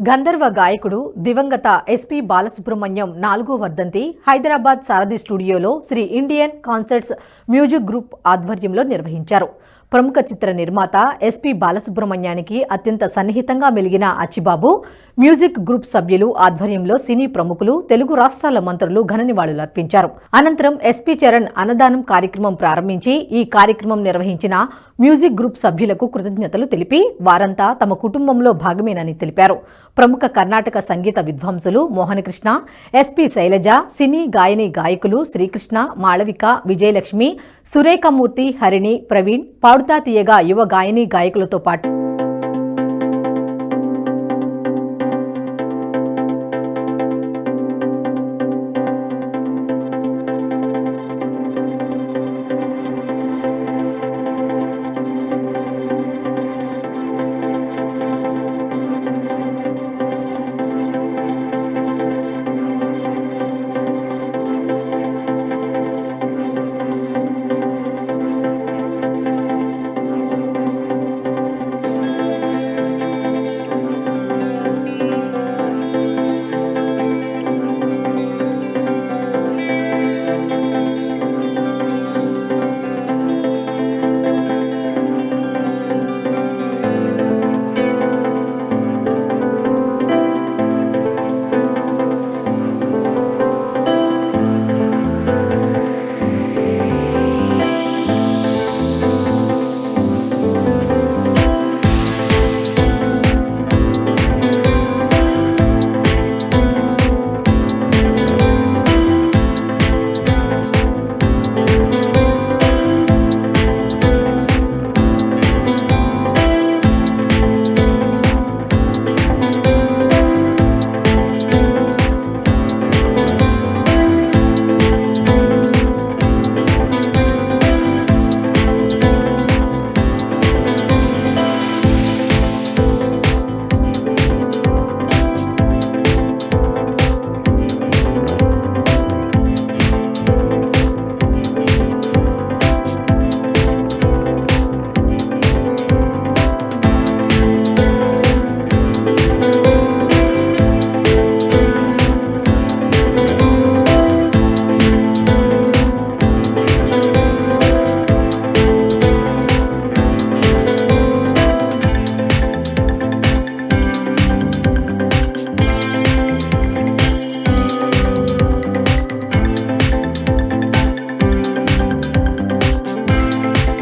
గంధర్వ గాయకుడు దివంగత ఎస్పీ బాలసుబ్రహ్మణ్యం 4వ వర్ధంతి హైదరాబాద్ సారథి స్టూడియోలో Sri Indian concerts music group ఆధ్వర్యంలో నిర్వహించారు. ప్రముఖ చిత్ర నిర్మాత ఎస్పీ బాలసుబ్రహ్మణ్యానికి అత్యంత సన్నిహితంగా మెలిగిన అచ్చిబాబు మ్యూజిక్ గ్రూప్ సభ్యులు ఆధ్వర్యంలో సినీ ప్రముఖులు, తెలుగు రాష్ట్రాల మంత్రులు ఘన నివాళులర్పించారు. అనంతరం ఎస్పీ చరణ్ అన్నదానం కార్యక్రమం ప్రారంభించి ఈ కార్యక్రమం నిర్వహించిన మ్యూజిక్ గ్రూప్ సభ్యులకు కృతజ్ఞతలు తెలిపి వారంతా తమ కుటుంబంలో భాగమేనని తెలిపారు. ప్రముఖ కర్ణాటక సంగీత విద్వాంసులు మోహనకృష్ణ, ఎస్పీ శైలజ, సినీ గాయని గాయకులు శ్రీకృష్ణ, మాళవిక, విజయలక్ష్మి, సురేఖమూర్తి, హరిణి, ప్రవీణ్, పాడుతా తీయగా యువ గాయని గాయకులతో పాటు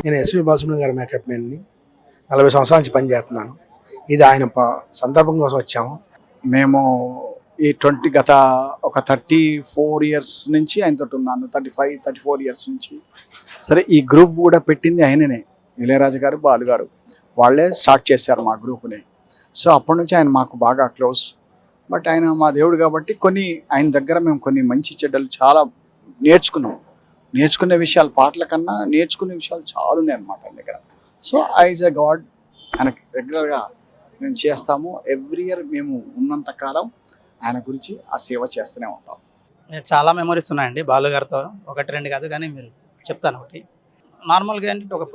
నేను ఎస్పీ బాలసుబ్రహ్మణ్యం గారి మేకప్ మ్యాన్ని 40 సంవత్సరాల నుంచి పనిచేస్తున్నాను. ఇది ఆయన సందర్భం కోసం వచ్చాము. మేము ఈ గత ఒక 34 ఇయర్స్ నుంచి ఆయనతో ఉన్నాను. 34 ఇయర్స్ నుంచి. సరే, ఈ గ్రూప్ కూడా పెట్టింది ఆయననే, ఇళయరాజా గారు, బాలు గారు. వాళ్ళే స్టార్ట్ చేశారు మా గ్రూప్ని. సో అప్పటి నుంచి ఆయన మాకు బాగా క్లోజ్. బట్ ఆయన మా దేవుడు కాబట్టి ఆయన దగ్గర మేము కొన్ని మంచి చెడ్డలు చాలా నేర్చుకునే విషయాలు, పాటల కన్నా నేర్చుకునే విషయాలు చాలా ఉన్నాయి అన్నమాట ఆయన దగ్గర. సో యాజ్ ఎ గాడ్ ఆయనకు రెగ్యులర్గా మేము చేస్తాము. ఎవ్రీ ఇయర్ మేము ఉన్నంత కాలం ఆయన గురించి ఆ సేవ చేస్తూనే ఉంటాం. చాలా మెమరీస్ ఉన్నాయండి బాలు గారితో, 1-2 కాదు, కానీ మీరు చెప్తాను ఒకటి. నార్మల్గా ఏంటంటే ఒక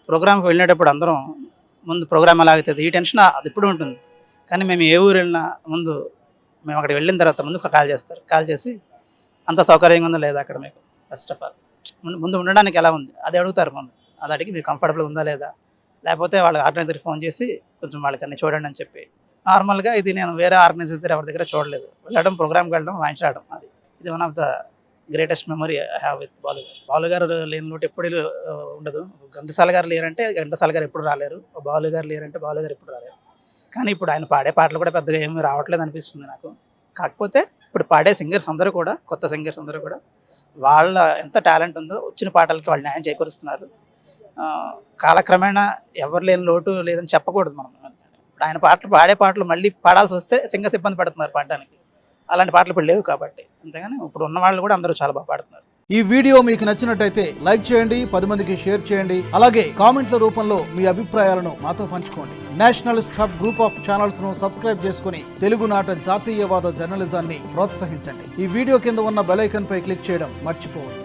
ప్రోగ్రామ్కి వెళ్ళేటప్పుడు అందరం ముందు ప్రోగ్రామ్ ఎలా అవుతుంది ఈ టెన్షన్ అది ఇప్పుడు ఉంటుంది. కానీ మేము ఏ ఊరు వెళ్ళినా ముందు మేము అక్కడికి వెళ్ళిన తర్వాత ముందు కాల్ చేసి అంత సౌకర్యంగా ఉందా లేదా అక్కడ మీకు ఫస్ట్ ఆఫ్ ఆల్ ముందు ఉండడానికి ఎలా ఉంది అది అడుగుతారు. ముందు అది అడిగి మీరు కంఫర్టబుల్ ఉందా లేదా, లేకపోతే వాళ్ళ ఆర్గనైజర్కి ఫోన్ చేసి కొంచెం వాళ్ళకి అన్ని చూడండి అని చెప్పి. నార్మల్గా ఇది నేను వేరే ఆర్గనైజర్ ఎవరి దగ్గర చూడలేదు. ప్రోగ్రామ్కి వెళ్ళడం, వాయించడం, ఇది one of the greatest memory I have with Balu గారు లేని లోటు ఎప్పుడు ఉండదు. ఘంటసాల గారు లేరంటే ఘంటసాల గారు ఎప్పుడు రాలేరు, బాలు గారు లేరంటే బాలు గారు ఎప్పుడు రాలేరు. కానీ ఇప్పుడు ఆయన పాడే పాటలు కూడా పెద్దగా ఏమీ రావట్లేదు అనిపిస్తుంది నాకు. కాకపోతే ఇప్పుడు పాడే సింగర్స్ అందరూ కూడా, కొత్త సింగర్స్ అందరూ కూడా వాళ్ళ ఎంత టాలెంట్ ఉందో వచ్చిన పాటలకి వాళ్ళు న్యాయం చేకూరుస్తున్నారు. కాలక్రమేణా ఎవరు లేని లోటు లేదని చెప్పకూడదు మనం. ఇప్పుడు ఆయన పాడే పాటలు మళ్ళీ పాడాల్సి వస్తే సింగర్స్ ఇబ్బంది పడుతున్నారు పాడడానికి. అలాంటి పాటలు ఇప్పుడు లేవు కాబట్టి. అంతేగాని ఇప్పుడు ఉన్న వాళ్ళు కూడా అందరూ చాలా బాగా పాడుతున్నారు. ఈ వీడియో మీకు నచ్చినట్టయితే లైక్ చేయండి, 10 మందికి షేర్ చేయండి. అలాగే కామెంట్ల రూపంలో మీ అభిప్రాయాలను మాతో పంచుకోండి. Nationalist hub group of channels ను సబ్స్క్రైబ్ చేసుకుని తెలుగునాట జాతీయవాద జర్నలిజాన్ని ప్రోత్సహించండి. ఈ వీడియో కింద ఉన్న బెల్ ఐకాన్ పై క్లిక్ చేయడం మర్చిపోవద్దు.